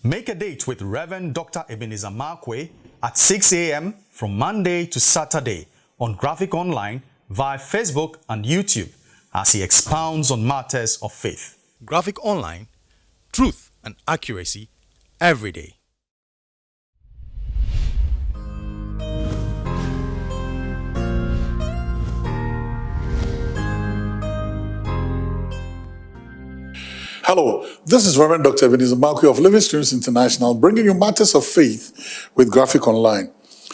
Make a date with Reverend Dr. Ebenezer Markwei at 6 a.m. from Monday to Saturday on Graphic Online via Facebook and YouTube as he expounds on matters of faith. Graphic Online, truth and accuracy every day. Hello, this is Reverend Dr. Ebenezer Markwei of Living Streams International, bringing you matters of faith with Graphic Online.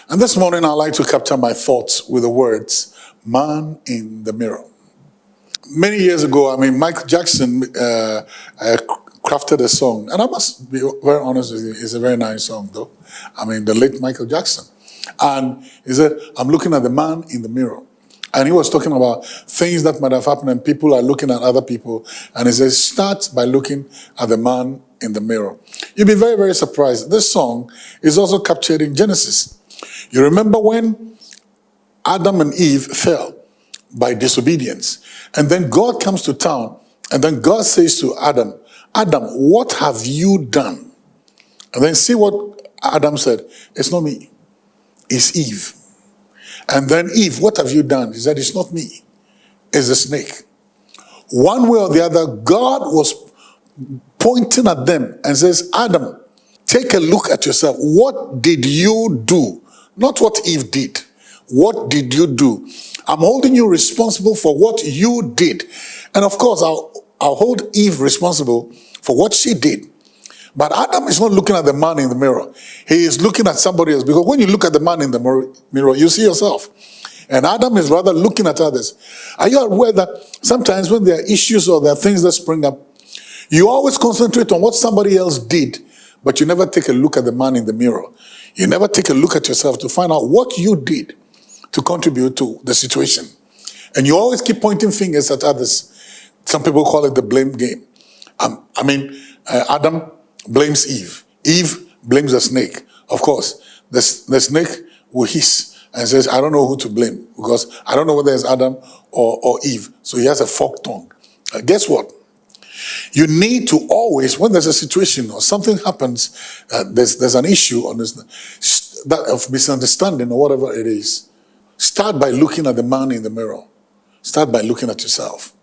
And this morning, I'd like to capture my thoughts with the words, man in the mirror. Many years ago, Michael Jackson crafted a song, and I must be very honest with you, it's a very nice song, though. The late Michael Jackson. And he said, I'm looking at the man in the mirror. And he was talking about things that might have happened and people are looking at other people. And he says, start by looking at the man in the mirror. You'll be very, very surprised. This song is also captured in Genesis. You remember when Adam and Eve fell by disobedience. And then God comes to town. And then God says to Adam, Adam, what have you done? And then see what Adam said. It's not me. It's Eve. And then Eve, what have you done? He said, it's not me. It's the snake. One way or the other, God was pointing at them and says, Adam, take a look at yourself. What did you do? Not what Eve did. What did you do? I'm holding you responsible for what you did. And of course, I'll hold Eve responsible for what she did. But Adam is not looking at the man in the mirror. He is looking at somebody else. Because when you look at the man in the mirror, you see yourself. And Adam is rather looking at others. Are you aware that sometimes when there are issues or there are things that spring up, you always concentrate on what somebody else did, but you never take a look at the man in the mirror. You never take a look at yourself to find out what you did to contribute to the situation. And you always keep pointing fingers at others. Some people call it the blame game. Adam blames Eve. Eve blames the snake. Of course, the snake will hiss and says, I don't know who to blame because I don't know whether it's Adam or Eve. So he has a forked tongue. Guess what? You need to always, when there's a situation or something happens, there's an issue on this, that of misunderstanding or whatever it is, start by looking at the man in the mirror. Start by looking at yourself.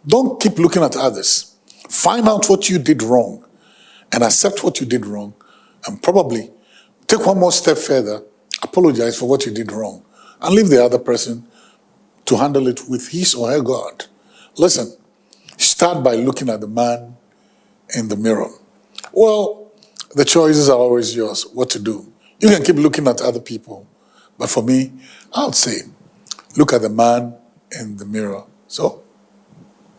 Don't keep looking at others. Find out what you did wrong and accept what you did wrong, and probably take one more step further, apologize for what you did wrong, and leave the other person to handle it with his or her God. Listen, start by looking at the man in the mirror. Well, the choices are always yours, what to do. You can keep looking at other people, but for me, I would say, look at the man in the mirror. So,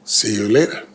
see you later.